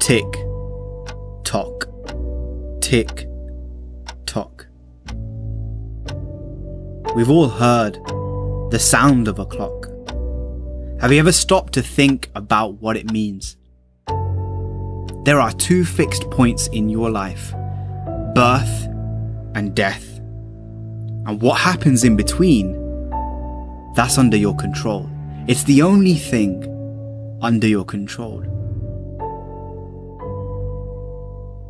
Tick, tock, tick, tock. We've all heard the sound of a clock. Have you ever stopped to think about what it means? There are two fixed points in your life: birth and death. And what happens in between, that's under your control. It's the only thing under your control.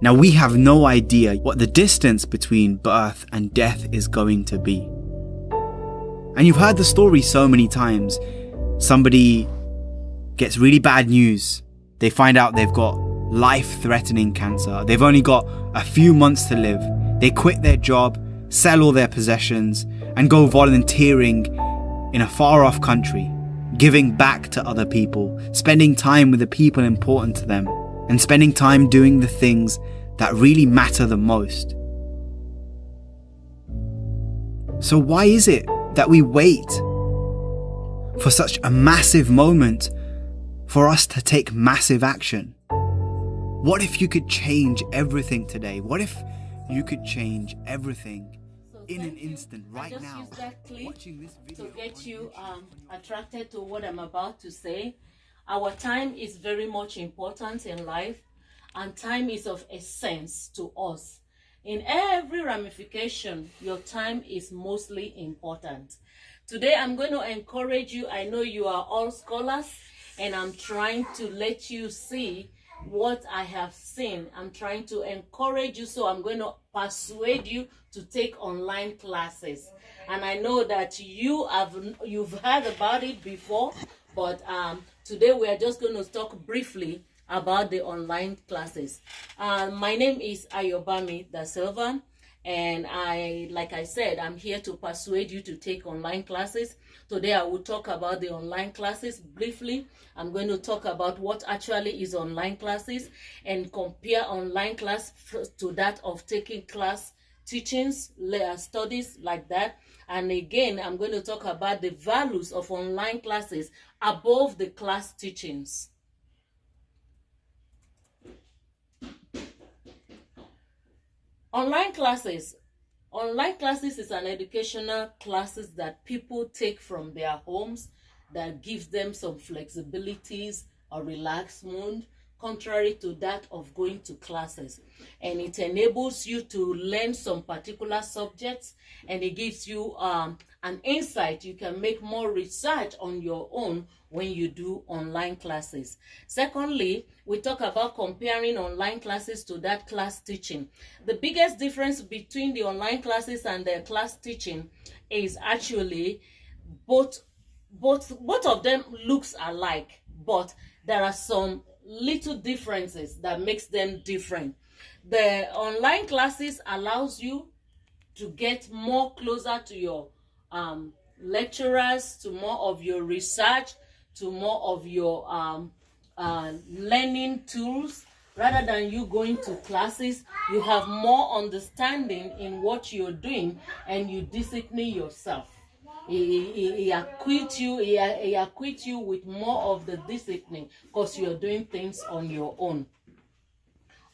Now, we have no idea what the distance between birth and death is going to be. And you've heard the story so many times. Somebody gets really bad news. They find out they've got life-threatening cancer. They've only got a few months to live. They quit their job, sell all their possessions, and go volunteering in a far-off country, giving back to other people, spending time with the people important to them, and spending time doing the things that really matter the most. So why is it that we wait for such a massive moment for us to take massive action? What if you could change everything today? What if you could change everything in an instant, right now? Use that clip watching this video to get you attracted to what I'm about to say. Our time is very much important in life, and time is of essence to us. In every ramification, your time is mostly important. Today, I'm going to encourage you. I know you are all scholars, and I'm trying to let you see what I have seen. I'm trying to encourage you, so I'm going to persuade you to take online classes. And I know that you've heard about it before, but today we are just going to talk briefly about the online classes. My name is Ayobami Da Silva, and like I said, I'm here to persuade you to take online classes. Today I will talk about the online classes briefly. I'm going to talk about what actually is online classes and compare online class to that of taking class teachings, studies like that. And again, I'm going to talk about the values of online classes above the class teachings. Online classes. Online classes is an educational classes that people take from their homes that gives them some flexibilities or relaxed mood, contrary to that of going to classes. And it enables you to learn some particular subjects, and it gives you an insight. You can make more research on your own when you do online classes. Secondly, we talk about comparing online classes to that class teaching. The biggest difference between the online classes and the class teaching is actually both of them looks alike, but there are some little differences that makes them different. The online classes allows you to get more closer to your lecturers, to more of your research, to more of your learning tools. Rather than you going to classes, you have more understanding in what you're doing, and you discipline yourself. He acquits you with more of the discipline because you're doing things on your own.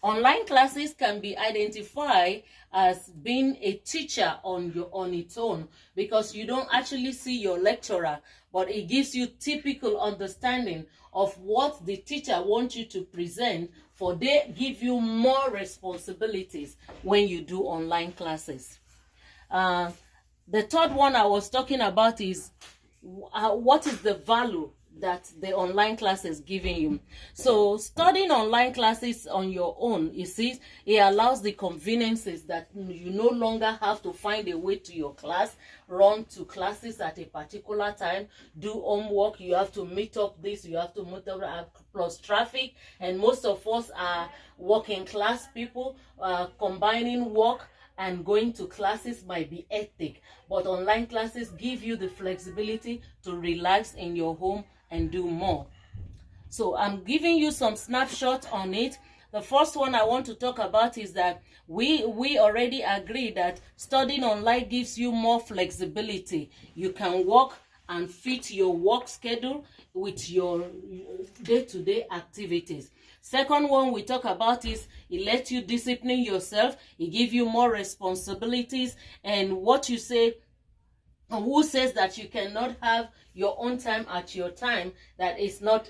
Online classes can be identified as being a teacher on its own, because you don't actually see your lecturer, but it gives you typical understanding of what the teacher wants you to present, for they give you more responsibilities when you do online classes. The third one I was talking about is what is the value that the online class is giving you. So studying online classes on your own, you see, it allows the conveniences that you no longer have to find a way to your class, run to classes at a particular time, do homework, you have to meet up this, you have to meet up plus traffic, and most of us are working class people. Combining work and going to classes might be hectic, but online classes give you the flexibility to relax in your home and do more. So I'm giving you some snapshots on it. The first one I want to talk about is that we already agree that studying online gives you more flexibility. You can work and fit your work schedule with your day-to-day activities. Second one we talk about is it lets you discipline yourself. It gives you more responsibilities. And what you say, who says that you cannot have your own time at your time? That is not,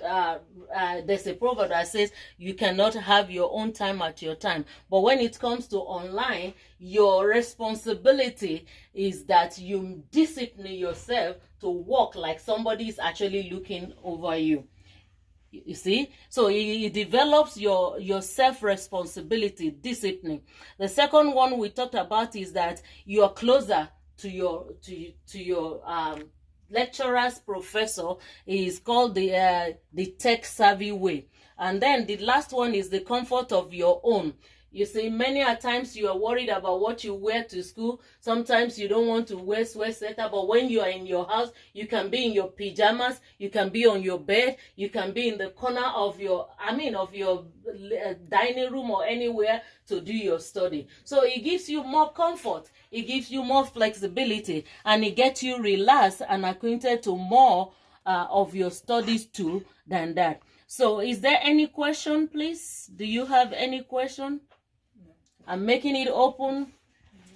there's a proverb that says you cannot have your own time at your time. But when it comes to online, your responsibility is that you discipline yourself to work like somebody is actually looking over you. You see, so it develops your self-responsibility, discipline. The second one we talked about is that you are closer to your lecturer's professor. Is called the tech savvy way. And then the last one is the comfort of your own. You see, many a times you are worried about what you wear to school. Sometimes you don't want to wear sweater, but when you are in your house, you can be in your pajamas, you can be on your bed, you can be in the corner of your dining room or anywhere to do your study. So it gives you more comfort, it gives you more flexibility, and it gets you relaxed and acquainted to more of your studies too than that. So is there any question, please? Do you have any question? I'm making it open.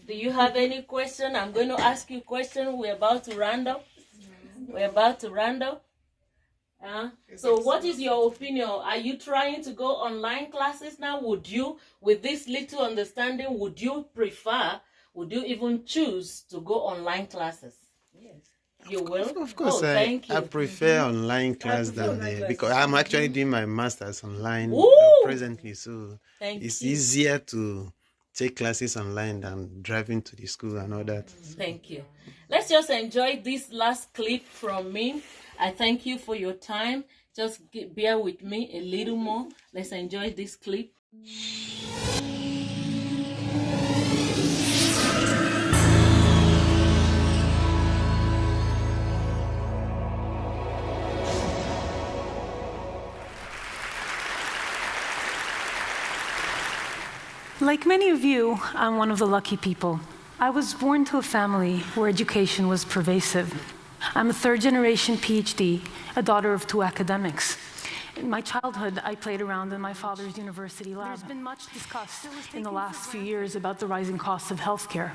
Do you have any question? I'm going to ask you a question. We're about to round up. So what is your opinion? Are you trying to go online classes now? Would you, with this little understanding, would you even choose to go online classes? Yes. You will? Of course, thank you. I prefer online class because I'm actually doing my master's online presently, so it's easier to take classes online than driving to the school and all that. Thank you. Let's just enjoy this last clip from me. I thank you for your time. Just bear with me a little more. Let's enjoy this clip. Like many of you, I'm one of the lucky people. I was born to a family where education was pervasive. I'm a third-generation PhD, a daughter of two academics. In my childhood, I played around in my father's university lab. There's been much discussed in the last few years about the rising costs of healthcare.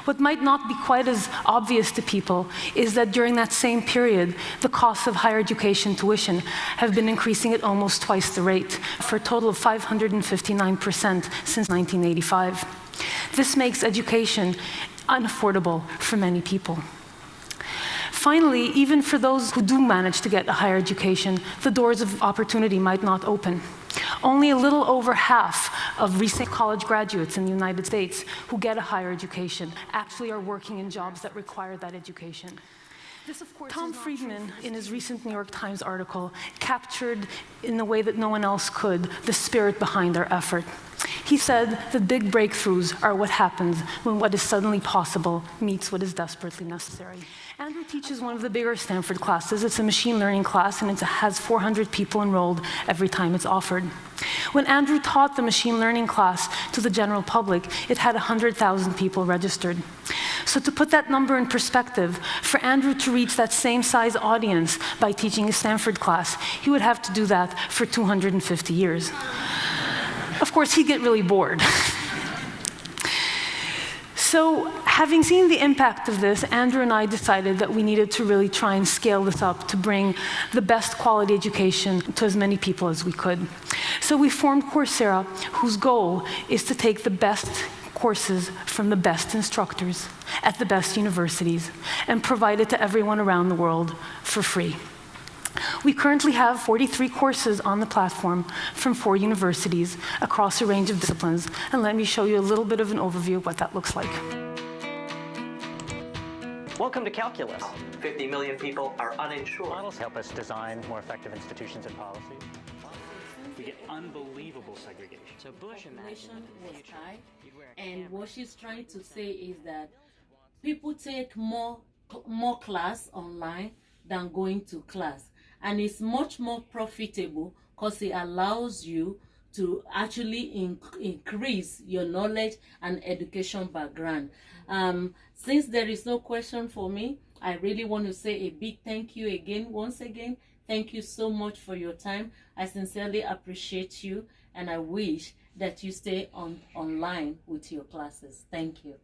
What might not be quite as obvious to people is that during that same period, the costs of higher education tuition have been increasing at almost twice the rate, for a total of 559% since 1985. This makes education unaffordable for many people. Finally, even for those who do manage to get a higher education, the doors of opportunity might not open. Only a little over half of recent college graduates in the United States who get a higher education actually are working in jobs that require that education. Tom Friedman, in his recent New York Times article, captured in a way that no one else could the spirit behind our effort. He said that big breakthroughs are what happens when what is suddenly possible meets what is desperately necessary. Andrew teaches one of the bigger Stanford classes. It's a machine learning class, and it has 400 people enrolled every time it's offered. When Andrew taught the machine learning class to the general public, it had 100,000 people registered. So to put that number in perspective, for Andrew to reach that same size audience by teaching a Stanford class, he would have to do that for 250 years. Of course, he'd get really bored. So, having seen the impact of this, Andrew and I decided that we needed to really try and scale this up to bring the best quality education to as many people as we could. So we formed Coursera, whose goal is to take the best courses from the best instructors at the best universities and provide it to everyone around the world for free. We currently have 43 courses on the platform from 4 universities across a range of disciplines, and let me show you a little bit of an overview of what that looks like. Welcome to Calculus. 50 million people are uninsured. Models help us design more effective institutions and policies. We get unbelievable segregation. So Bush imagined was high, and what she's trying to say is that people take more class online than going to class. And it's much more profitable because it allows you to actually increase your knowledge and education background. Since there is no question for me, I really want to say a big thank you again, once again. Thank you so much for your time. I sincerely appreciate you, and I wish that you stay online with your classes. Thank you.